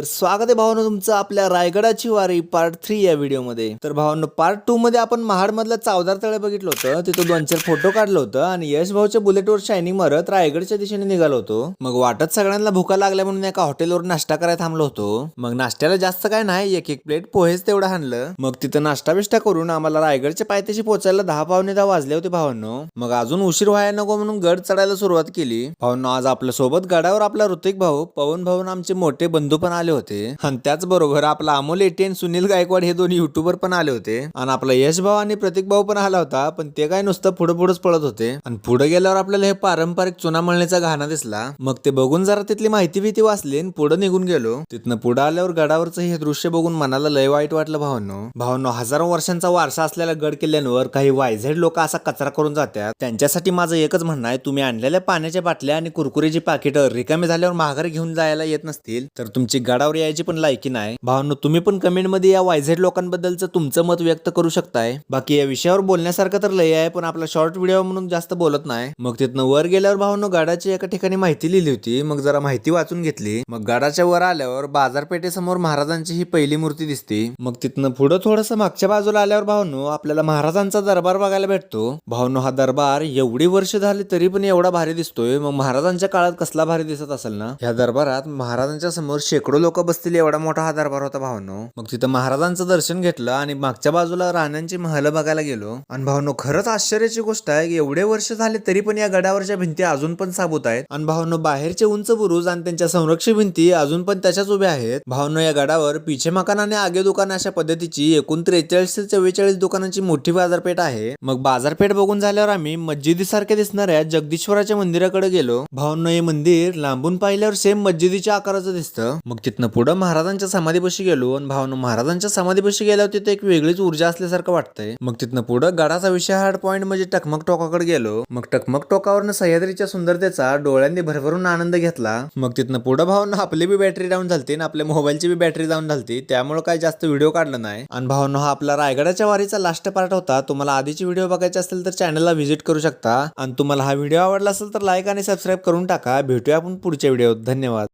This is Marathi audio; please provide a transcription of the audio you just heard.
तर स्वागत आहे भावांनो तुमचं आपल्या रायगडाची वारी पार्ट 3 या व्हिडिओमध्ये। तर भावांनो पार्ट 2 मध्ये आपण महाड मधलं चावदार तळे बघितलं होतं, तिथं 2-4 फोटो काढलं होतं आणि यश भाऊच्या बुलेटवर शायनिंग मारत रायगडच्या दिशेने निघालो होतो। मग वाटत सगळ्यांना भुका लागल्या म्हणून एका हॉटेलवर नाश्ता करायला थांबलो होतो। मग नाश्त्याला जास्त काय नाही, एक प्लेट पोहेच तेवढं आणलं। मग तिथं नाश्ता बिष्टा करून आम्हाला रायगडच्या पायथ्याशी पोहोचायला 10-10:15 वाजले होते भावांनो। मग अजून उशीर व्हायला नको म्हणून गड चढायला सुरुवात केली। भावांनो आज आपल्या सोबत गडावर आपला ऋतिक भाऊ, पवन भाऊ आमचे मोठे बंधू पण आले होते आणि त्याचबरोबर आपला अमोल एटी आणि सुनील गायकवाड हे दोन युट्यूबर पण आले होते आणि आपला यश भाऊ आणि प्रतीक भाऊ पण आला होता। पण ते काय नुसतं पुढेच पळत होते आणि पुढे गेल्यावर आपल्याला हे पारंपरिक चुना मळण्याचा घाणा दिसला। मग ते बघून जरा तिथली माहिती भीती वाचली आणि पुढे निघून गेलो। तिथनं पुढे आल्यावर गडावरचं हे दृश्य बघून मनाला लय वाईट वाटलं भावांनो हजारो वर्षांचा वारसा असलेल्या गड किल्ल्यांवर काही वायझेड लोक असा कचरा करून जातात। त्यांच्यासाठी माझं एकच म्हणणं आहे, तुम्ही आणलेल्या पाण्याच्या बाटल्या आणि कुरकुरीची पाकिटं रिकामी झाल्यावर माघारी घेऊन जायला येत नसतील तर तुमची गडावर यायची पण लायकी नाही। भावांनो तुम्ही पण कमेंट मध्ये या वायझेड लोकांबद्दलचं तुमचं मत व्यक्त करू शकताय। बाकी या विषयावर बोलण्यासारखं तर लय आहे, पण आपला शॉर्ट व्हिडिओ म्हणून जास्त बोलत नाही। मग तिथनं वर गेल्यावर भावांनो गडाची एका ठिकाणी माहिती लिहिली होती, मग जरा माहिती वाचून घेतली। मग गडाच्या वर आल्यावर बाजारपेठेसमोर महाराजांची ही पहिली मूर्ती दिसते। मग तिथनं पुढं थोडंसं मागच्या बाजूला आल्यावर भावांनो आपल्याला महाराजांचा दरबार बघायला भेटतो। भावांनो हा दरबार एवढी वर्ष झाली तरी पण एवढा भारी दिसतोय। मग महाराजांच्या काळात कसला भारी दिसत असेल ना। ह्या दरबारात महाराजांच्या समोर शेकडो लोक बसतील एवढा मोठा हा दरबार होता भावांनो। मग तिथं महाराजांचं दर्शन घेतलं आणि मागच्या बाजूला राण्यांची महल बघायला गेलो। आणि भावांनो खरंच आश्चर्याची गोष्ट आहे की एवढे वर्ष झाले तरी पण या गडावरच्या भिंती अजून पण साबूत आहेत। आणि भावांनो बाहेरचे उंच बुरुज आणि त्यांच्या संरक्षक भिंती अजून पण त्याच्याच उभ्या आहेत। भावांनो या गडावर पिछे मकान आणि आगे दुकान अशा पद्धतीची एकूण 43 ते 44 दुकानांची मोठी बाजारपेठ आहे। मग बाजारपेठ बघून झाल्यावर आम्ही मस्जिदीसारख्या दिसणाऱ्या जगदीश्वराच्या मंदिराकडे गेलो। भावांनो हे मंदिर लांबून पाहिल्यावर सेम मस्जिदीच्या आकाराचं दिसतं। मग तिथनं पुढे महाराजांच्या समाधीपाशी गेलो आणि भावांनो महाराजांच्या समाधीपाशी गेल्यावर तिथे एक वेगळीच ऊर्जा असल्यासारखं वाटतंय। मग तिथनं पुढे गडाचा विषय हार्ड पॉइंट म्हणजे टकमक टोकाकडे गेलो। मग टकमक टोकावरनं सह्याद्रीच्या सुंदरतेचा डोळ्यांनी भरभरून आनंद घेतला। मग तिथनं पुढे भावांनो आपली बी बॅटरी डाऊन झालती आणि आपल्या मोबाईलची बी बॅटरी डाऊन झालती, त्यामुळे काय जास्त व्हिडिओ काढला नाही। आणि भावांनो हा आपला रायगडाच्या वारीचा लास्ट पार्ट होता। तुम्हाला आधीची व्हिडिओ बघायचे असेल तर चॅनलला व्हिजिट करू शकता। आणि तुम्हाला हा व्हिडिओ आवडला असेल तर लाईक आणि सबस्क्राईब करून टाका। भेटूया आपण पुढच्या व्हिडिओत। धन्यवाद।